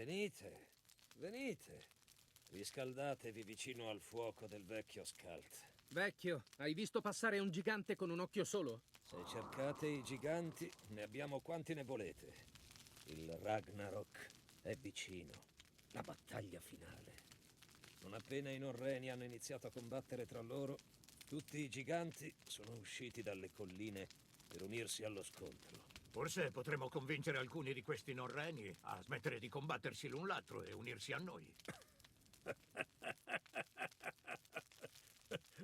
Venite, venite. Riscaldatevi vicino al fuoco del vecchio Skald. Vecchio, hai visto passare un gigante con un occhio solo? Se cercate i giganti, ne abbiamo quanti ne volete. Il Ragnarok è vicino. La battaglia finale. Non appena i Norreni hanno iniziato a combattere tra loro, tutti i giganti sono usciti dalle colline per unirsi allo scontro. Forse potremo convincere alcuni di questi Norreni a smettere di combattersi l'un l'altro e unirsi a noi.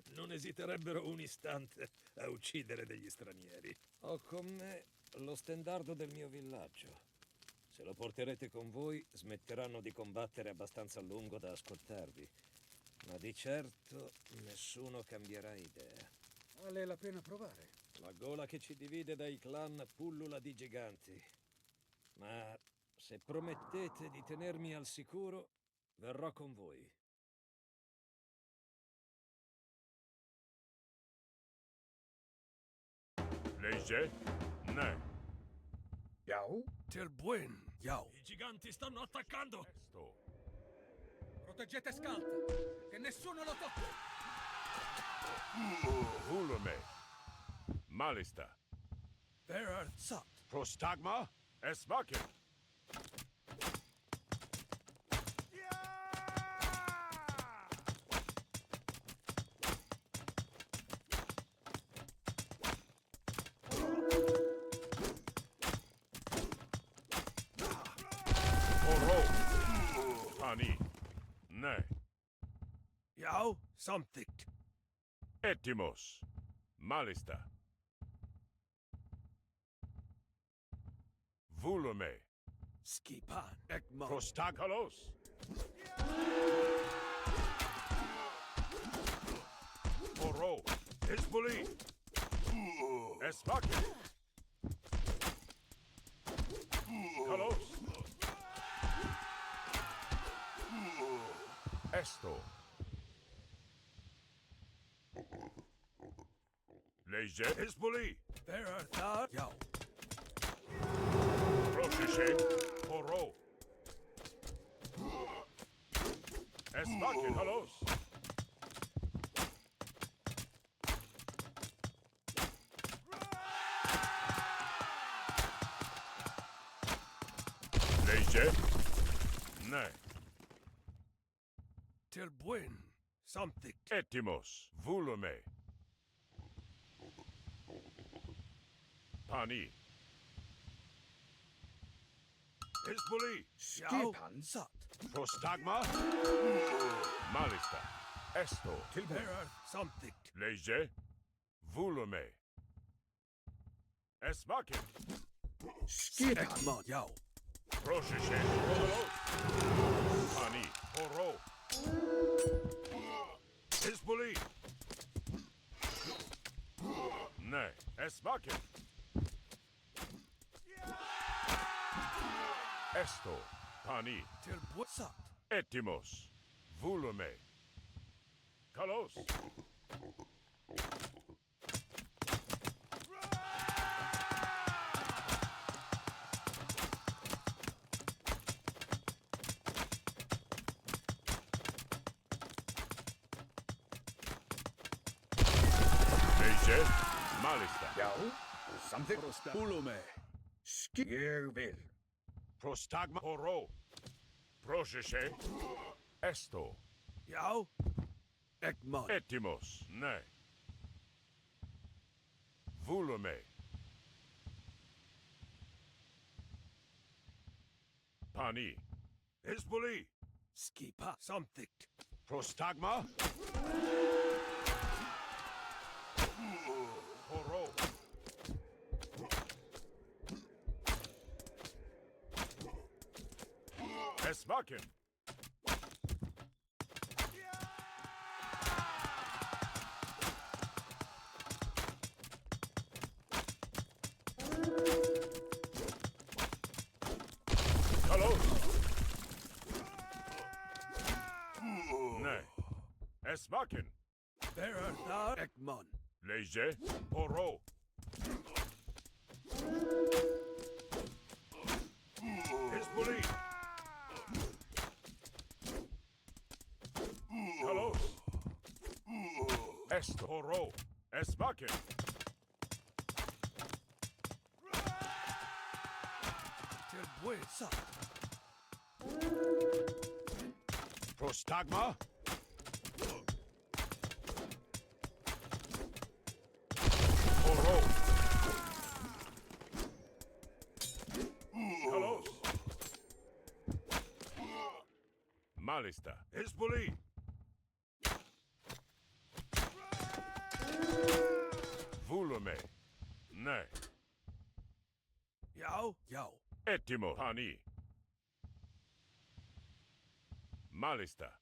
Non esiterebbero un istante a uccidere degli stranieri. Ho con me lo stendardo del mio villaggio. Se lo porterete con voi, smetteranno di combattere abbastanza a lungo da ascoltarvi. Ma di certo nessuno cambierà idea. Vale la pena provare. La gola che ci divide dai clan pullula di giganti. Ma se promettete di tenermi al sicuro, verrò con voi. Leger? Nee. Yao? Til buen. Yao. I giganti stanno attaccando! Esto. Proteggete Skald! Che nessuno lo tocchi! Hulme. Malista. There Sat. Prostagma. Esvakin. Ani. Nee. Yao, something. Etimos. Malista. Vulume. Skipan. Ekmon. Prostagalos. Oro. Isbuli. Esvakin. Kalos. Esto. Leger Isbuli. There Thar. Yao. Protege. Oro. Esvakin. Kalos. Leger. Nee. Til buen. Something. Etimos. Vulume. Pani. Isbuli. Yao. Sat. Prostagma. Malista. Esto. There something. Leger. Vulume. Esvakin. Ekmon. Yao. Protege. Pani. Oro. Isbuli. Ne. Esvakin. Esto. Pani. Til buen. Sat. Etimos. Vulume. Kalos. Leger. Malista. Yao? Something? Ulume. Skirvil. Prostagma. Oro. Protege. Esto. Yao. Ekmon. Etimos. Ne. Vulume. Pani. Isbuli. Skipa. Something. Prostagma. Oro. Esvakin. Hello. Ne. Esvakin. There Thar. Ekmon. Leger. Oro. Isbuli. Esto. Oro. Esmakin. Tilbuesa. Prostagma. Oro. Kalos. Malista. Hezbollah. Volume. Ne. Yao. Yao. Ettimo. Pani. Malista.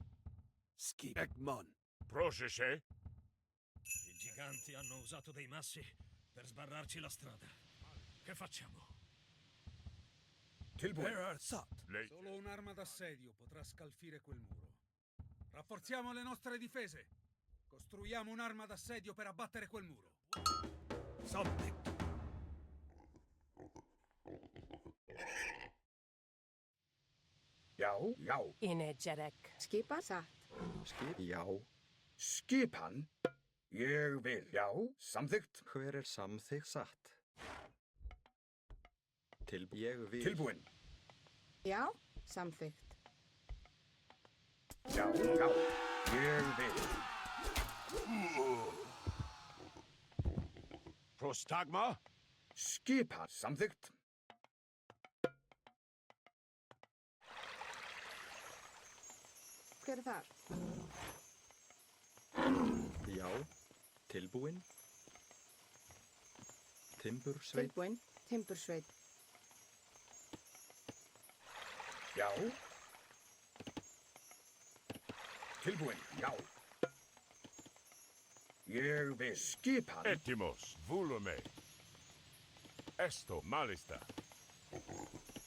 Ski. Ekmon. Procesce. I giganti hanno usato dei massi per sbarrarci la strada. Che facciamo? Tilbuin. Bearer Sat. Lei. Solo un'arma d'assedio potrà scalfire quel muro. Rafforziamo le nostre difese. Costruiamo un'arma d'assedio per abbattere quel muro. Something. Yao. Yao. Energetic. Skipa satt. Skip. Já. Skipan. Ég vil. Já. Samþykkt. Hver samþykkt satt? Ég vil. Tilbúin. Já, samþykkt. Já. Já. Ég vil. Prostagma. Skipan. Samþykkt. Hver er þar? Já. Tilbúin. Timbursveit. Tilbúin. Timbursveit. Já. Tilbúin. Já. Ég vil. Skipan. Ettimos. Volume. Esto. Malista.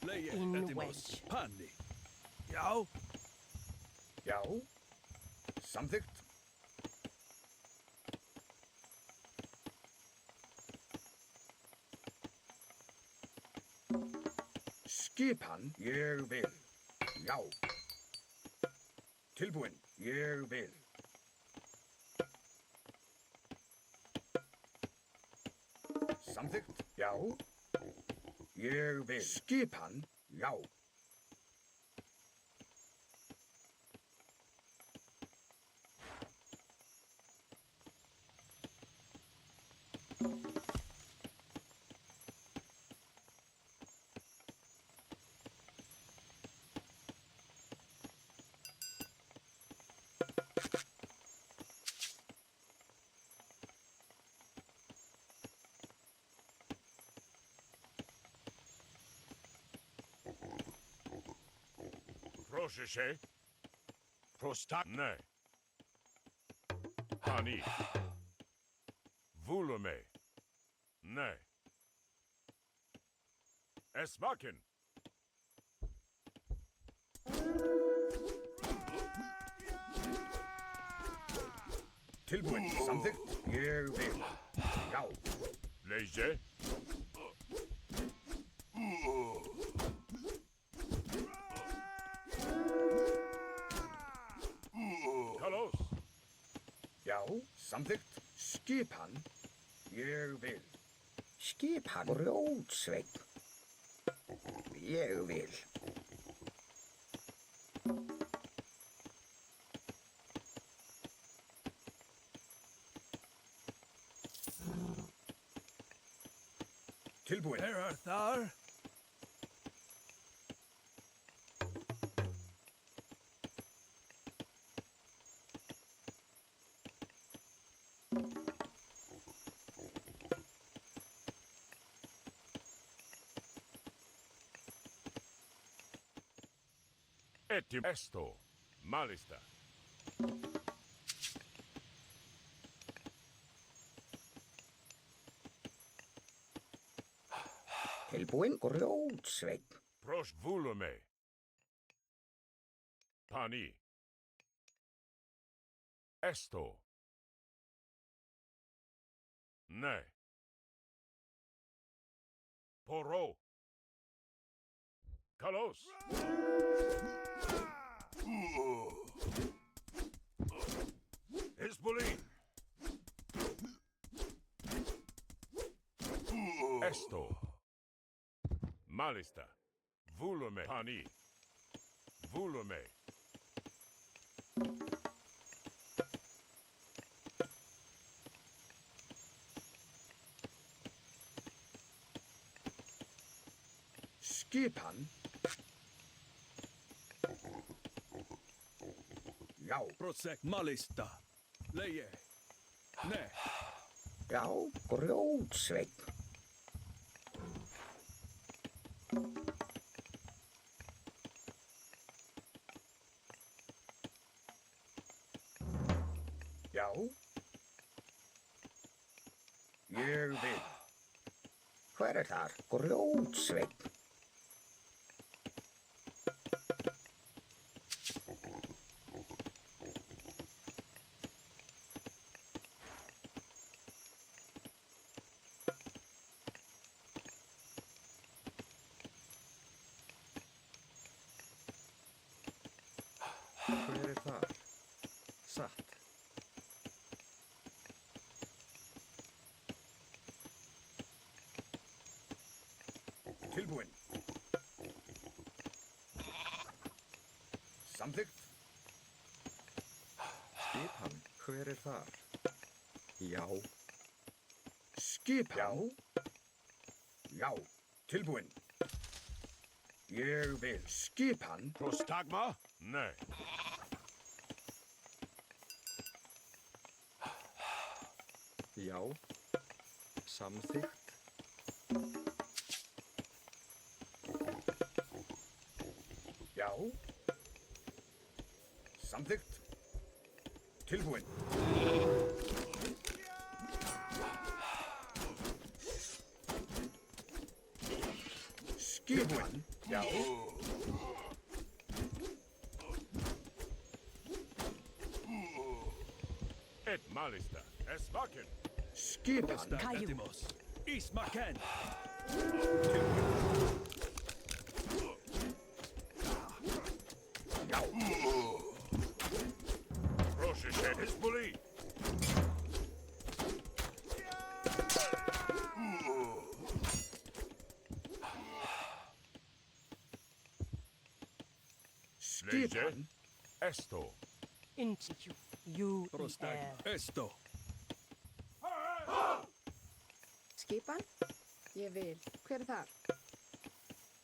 Leie. In Etimos. wedge. Panni. Yao. Já. Samþykkt. Skipan. Ég vil. Já. Tilbúin. Ég vil. Samþykkt. Já. Ég vil. Skipan. Já. Procesce. Prostag. Ne. Pani. Volume. Ne. Esmakin. Tilbúin. Samþykkt. Ég vil. Já. Leise. Kalos. Já. Samþykkt. Skipan. Ég vil. Skipan Grjótsveinn. Ég vil. Tilbúin. Bearer þar. Ettim. Esto. Malista. Tilbúin Grjótsveinn. Pros volume. Pani. Esto. Ne. Poro. Kalos. Hezbollah. Esto. Malista. Volume. Pani. Volume. Skipan. Já. Prosek Malista. Leie. Ne. Já, grjótsveinn. Já. Ég vil. Hver er þar? Grjótsveinn. Hver er þar? Satt. Tilbúin. Samþykkt. Skipan. Hver er þar? Já. Skipan. Já. Já. Tilbúin. Ég vil. Skipan. Prostagma? Ne. Já. Samþykkt. Já. Samþykkt. Tilbúin. Skipan. Já. Et malista. Es vaken. Skipan. Etimos. Ismaken. Já. Roshishe Hispoli. Skipan. Esto. Into you Prostag. Esto. Skipan. Ég vil. Hver er þar?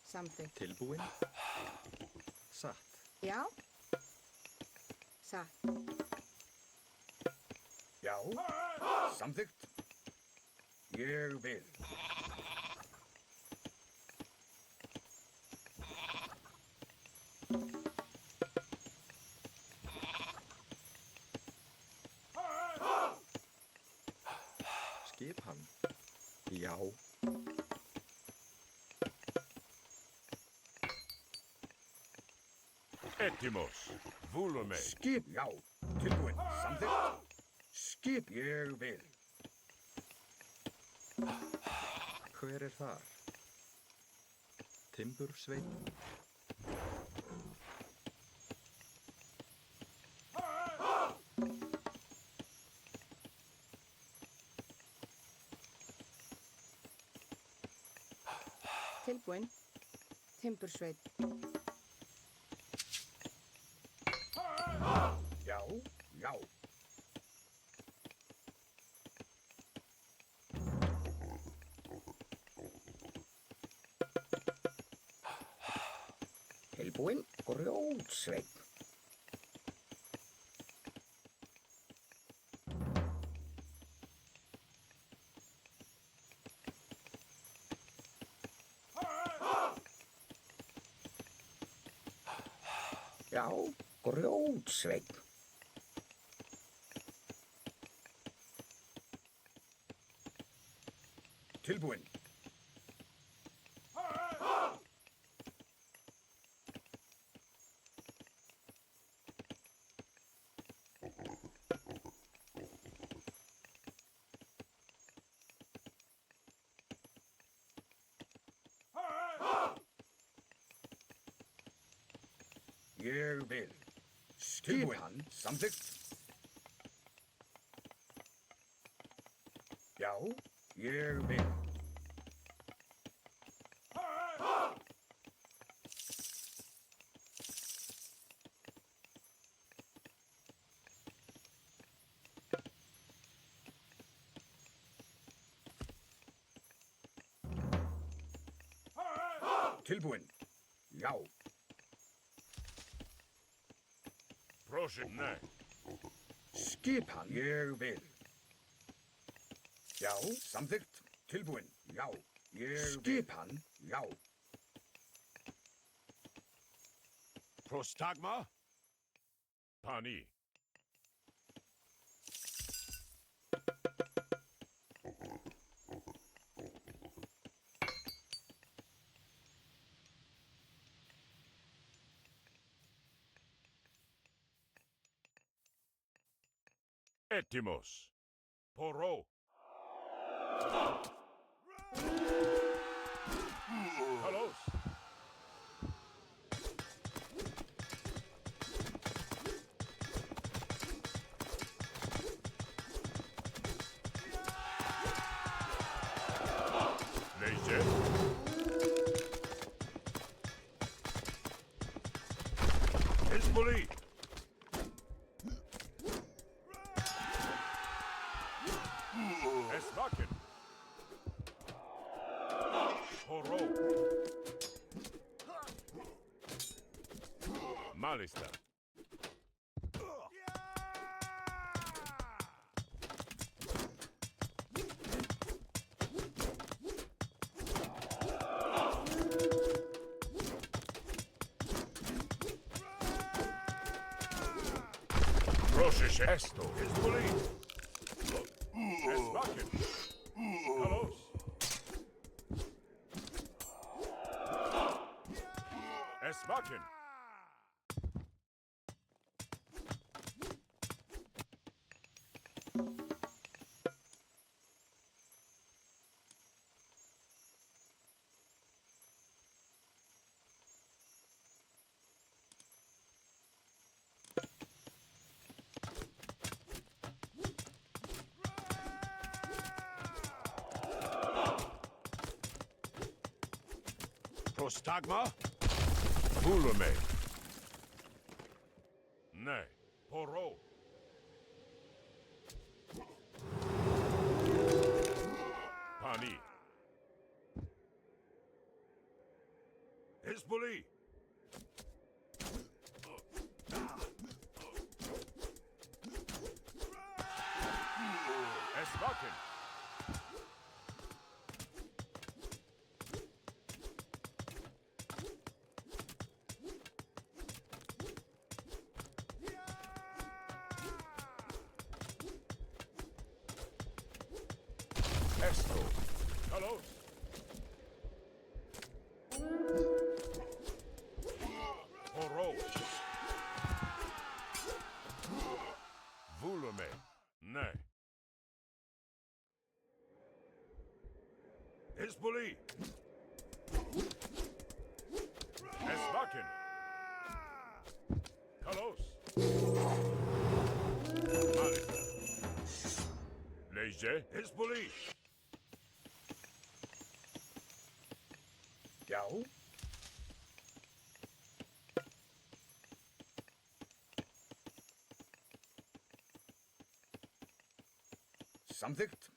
Samþykkt. Tilbúin. Satt. Já. Satt. Já. Samþykkt. Ég vil. Skipan. Já. Etimos. Volume. Skip. Já. Tilbúin. Samþykkt. Skip. Ég vil. Hver er þar? Timbursveinn. Tilbúin. Timbursveit. Já. Já. Tilbúin. Grjótsveinn. Já, grjótsveinn. Tilbúin. Ég vil. Skipan. Samþykkt. Já. Ég vil. tilbúinn. Já. Proszę, nej. Skipan. Ég vil. Já, samþykkt. Tilbúinn. Já. Ég vil. Skipan. Já. Prostagma? Pani. Etimos. Poro. Kalos. Leyce. Hezbollah. Esvakin. Horo. Malista. Proszę esto. Hezbollah. Esvakin. Kalos. Esvakin. Prostagma? Bulume. Ne. Poro. Pani. Hezbollah. Esvakin. Esto. Kalos. Poro. Volume. Ne. Hezbollah. Esvakin. Kalos. Malista. Leyce. Hezbollah. Já. Samþykkt.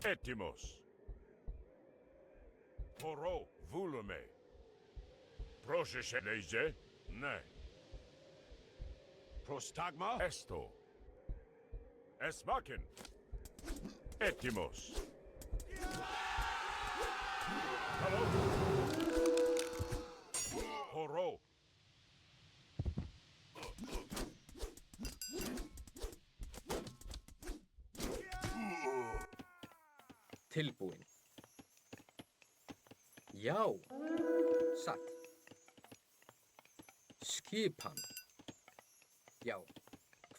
Etimos. Poro. Volume. Proszę leyce. Ne. Prostagma. Esto. Esvakin. Etimos. Hello. Horo. Tilbúinn. Já. Satt. Skipan. Já.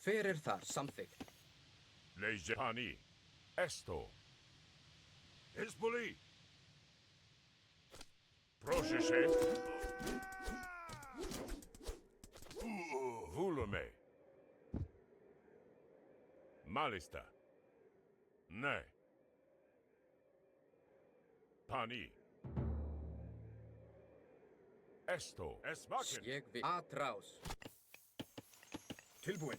Hver er þar samþykkt? Leyce Pani. Esto. Hezbollah. Proszę. Volume. Malista. Ne. Pani. Esto es machen. Ég vil. Atrás. Tilbúin.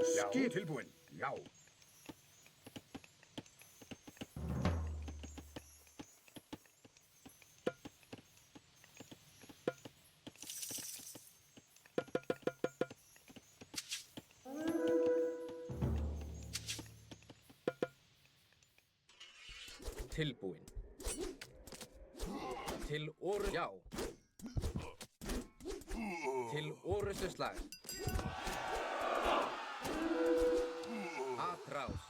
Skip tilbúin. Já. Tilbúin. Til orð. Já. Til orðustu slag. Atrás.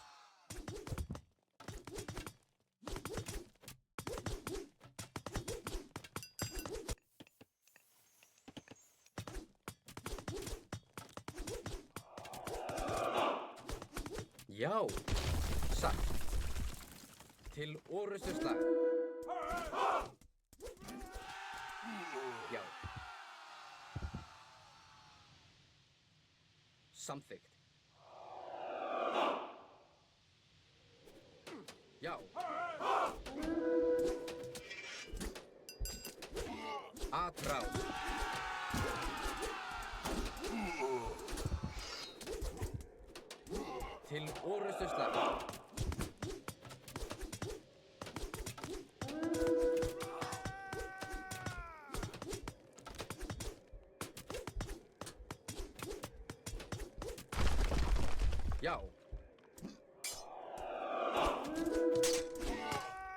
Já. Satt. Til orðustu slag. Já. Samþykkt. Já. Atrás. Til orðustu slag. Já.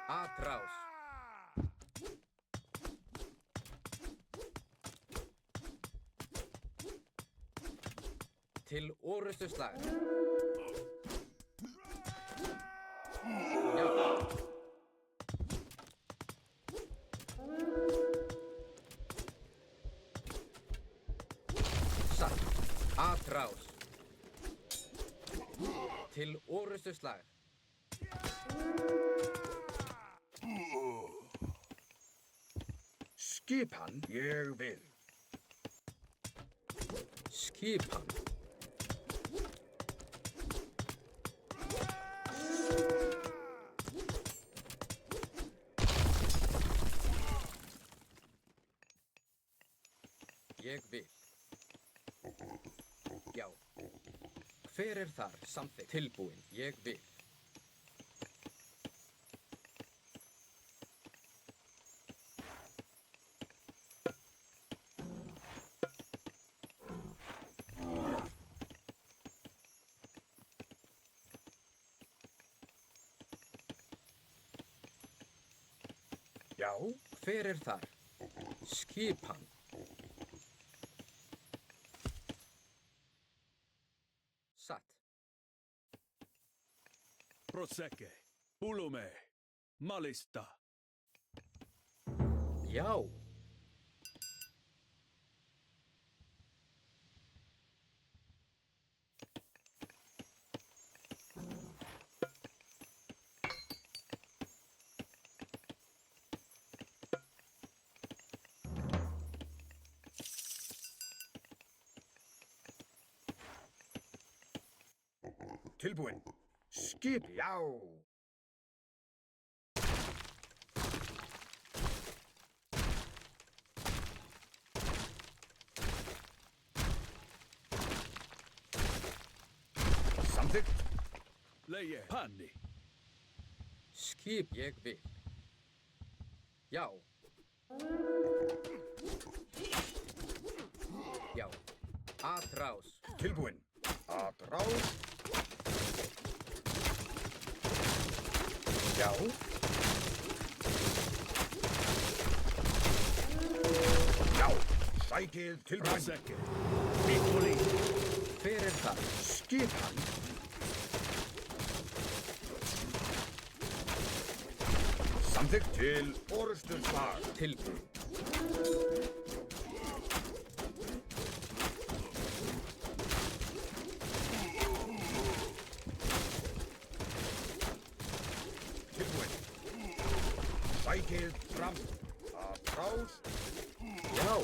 Atrás. Til orðustu slag. Já. Satt. Atrás. Til orðustu slag. Skipan. Ég vil. Skipan. Ég vil. Já. Hver er þar? Samþykkt. Tilbúin. Ég vil. Já. Hver er þar? Skipan. Satt. Prosecche. Pulume. Malista. Já. Tilbúin. Skip. Já. Samþykkt. Leie. Panni. Skip. Ég vil. Já. Já. Atrás. Tilbúin. Atrás. Já. Já. Sækið tilbúin. Prosecche. Piccoli. Hver er þar? Skipan. Samþykkt til orðustu slag. Tilbúin. Tilbúin. Sækið fram. Atrás. Já.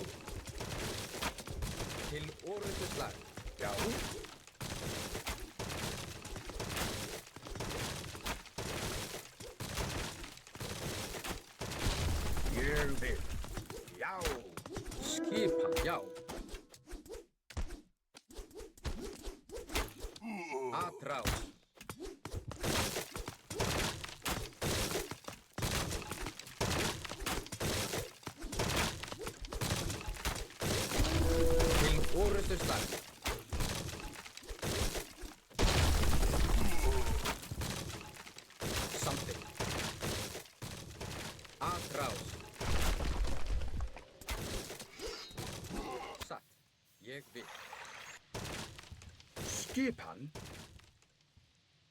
Til orðustu slag. Já. Ég vil. Já. Skipan, já. Atrás. Til orrustuslag. Samþykkt. Atrás. Satt. Ég vil. Skipan.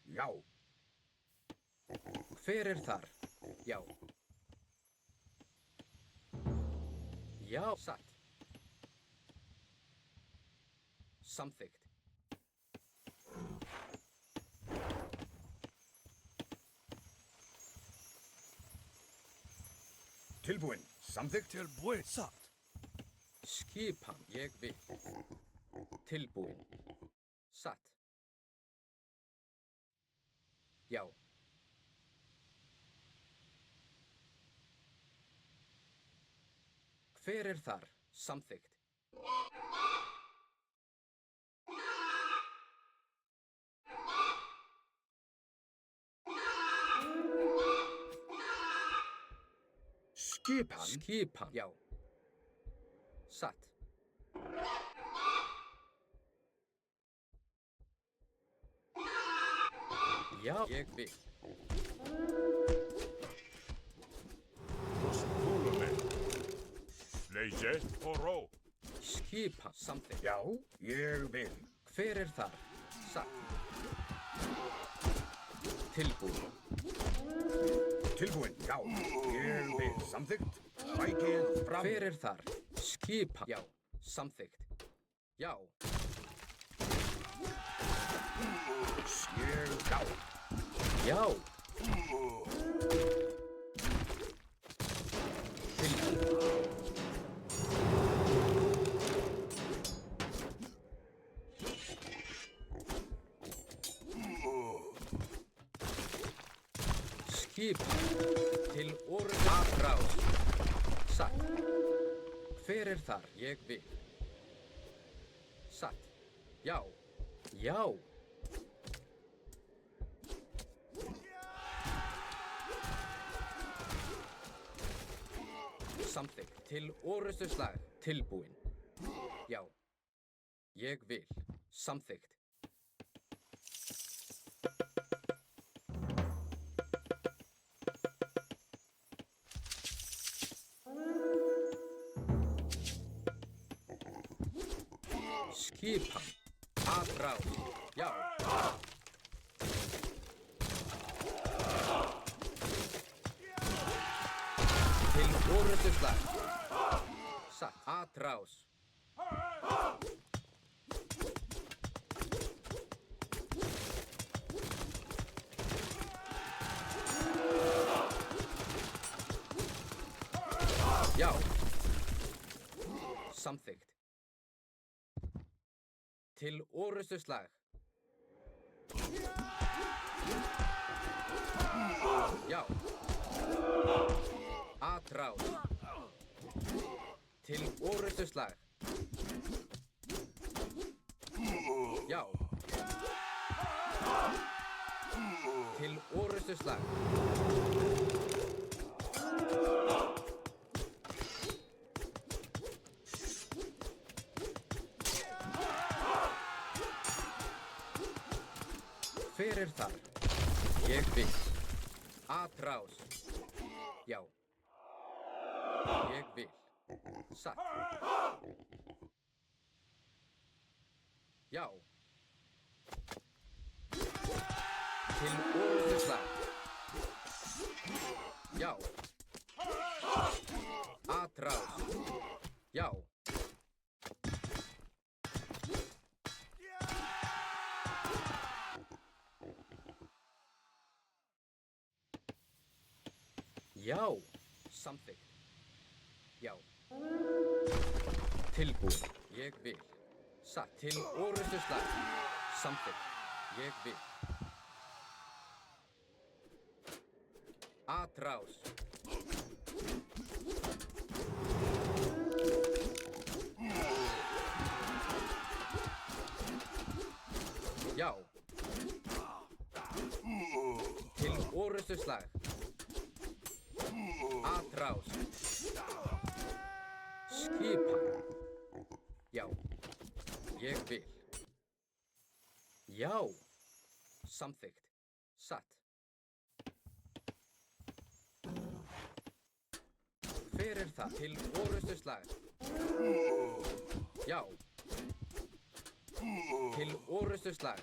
Já. Hver þar? Já. Já, satt. Samþykkt. Tilbúin. Samþykkt. Tilbúin. Satt. Skipan, ég vil. Tilbúin. Satt. Já. Hver þar? Samþykkt. Skipan. Skipan, já. Satt. Já, ég vil. Pulume. Leije horo. Skipan, samþykkt. Já, ég vil. Hver þar? Satt. Tilbúin. Tilbúin. Já, ég vil. Samþykkt. Sækið fram. Hver þar? Skipan, já. Samþykkt. Já. Ég já. Já. Tilbúin. Skipan. Til orð atrás. Satt. Hver þar? Ég vil. Satt. Já. Já. Samþykkt. Til orrustuslag. Tilbúin. Já. Ég vil. Samþykkt. Skipan. Atrás. Já. Til orrustuslag. Satt. Atrás. Já. Samþykkt. Til orrustuslag. Já. Atrás. Til orrustuslag. Já. Til orrustuslag. Hver þar? Ég vil. Atrás. Já. Ég vil. Satt. Já. Til orrustuslag. Já. Atrás. Já. Já. Samþykkt. Já. Tilbúin. Ég vil. Satt. Til orrustuslag. Samþykkt. Ég vil. Atrás. Já. Til orustuslag. Atrás. Skipan. Já. Ég vil. Já. Samþykkt. Satt. Hver er það? Til orustuslag. Já. Til orustuslag.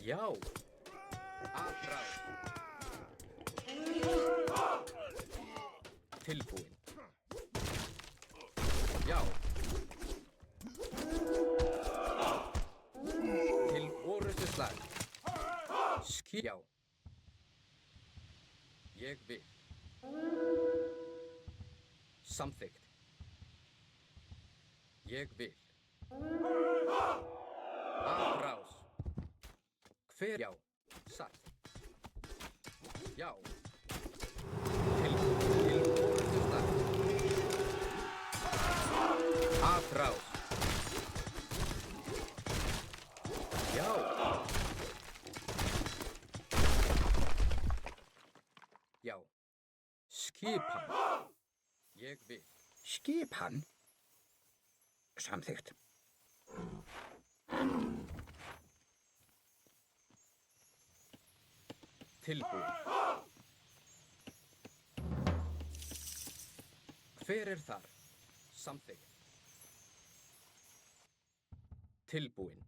Já. Atrás. Tilbúin. Já. Til orustuslag. Já. Ég vil. Samþykkt. Ég vil. Atrás. Hver? Já. Satt. Já. Til orustuslag. Atrás. Já. Já. Skipan. Ég vil. Skipan? Samþykkt. Tilbúin. Hver er þar? Samþykkt. Tilbúin.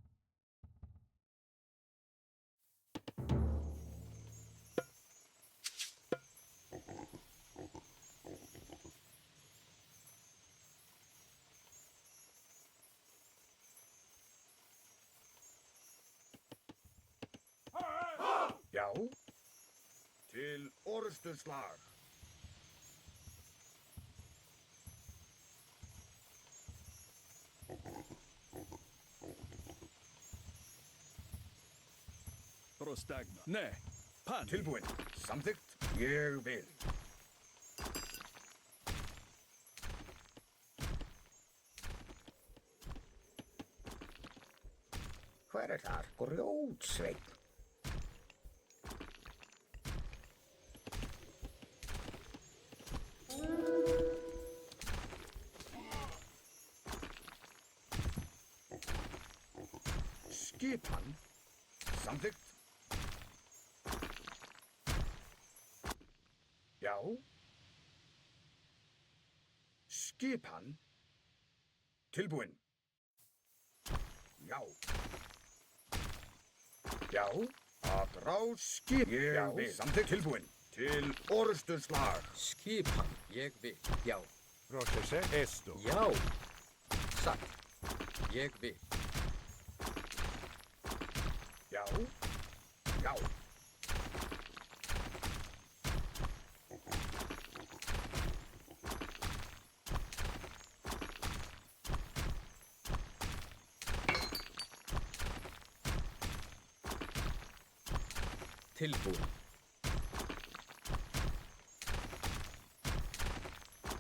Já. Til orustuslag. Prostagma. Ne. Pan. Tilbúin. Samþykkt. Ég vil. Hver er þar? Grjótsveinn. Skipan. Samþykkt. Já. Skipan. Tilbúin. Já. Já. Atrás skip. Ég vil. Samþykkt. Tilbúin. Til orustuslag. Skipan. Ég vil. Já. Procese esto. Já. Satt. Ég vil. Já. Já. Tilbúin.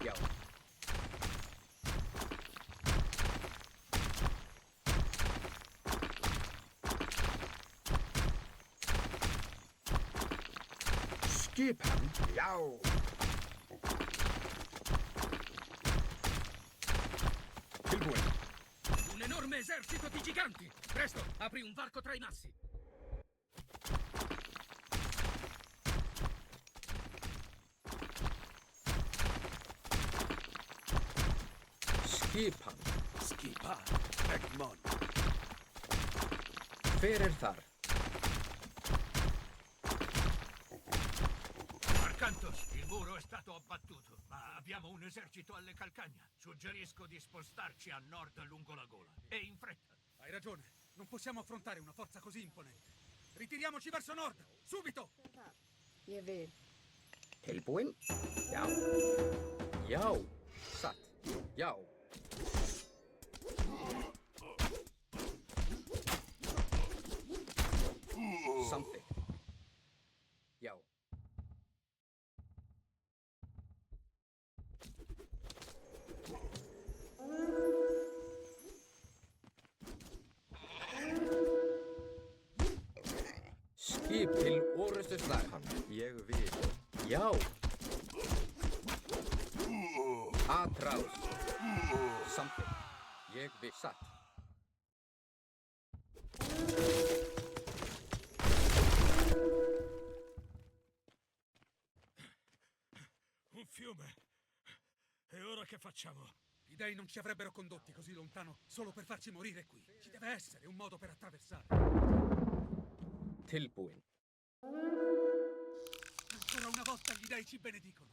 Já. Skipan. Já. Tilbúin. Un enorme esercito di giganti! Presto, apri un varco tra i massi! Skipan. Skipan. Egmont. Hver er þar? Arcantos, il muro è stato abbattuto, ma abbiamo un esercito alle calcagna. Suggerisco di spostarci a nord lungo la gola. E in fretta. Hai ragione, non possiamo affrontare una forza così imponente. Ritiriamoci verso nord, subito! Ég vil. Tilbúin. Já. Já. Satt. Já. Atraus. Something. Jeg vil sat. Un fiume. E ora che facciamo? Gli dei non ci avrebbero condotti così lontano solo per farci morire qui. Ci deve essere un modo per attraversare. Tilbúin. Ancora una volta gli dei ci benedicono.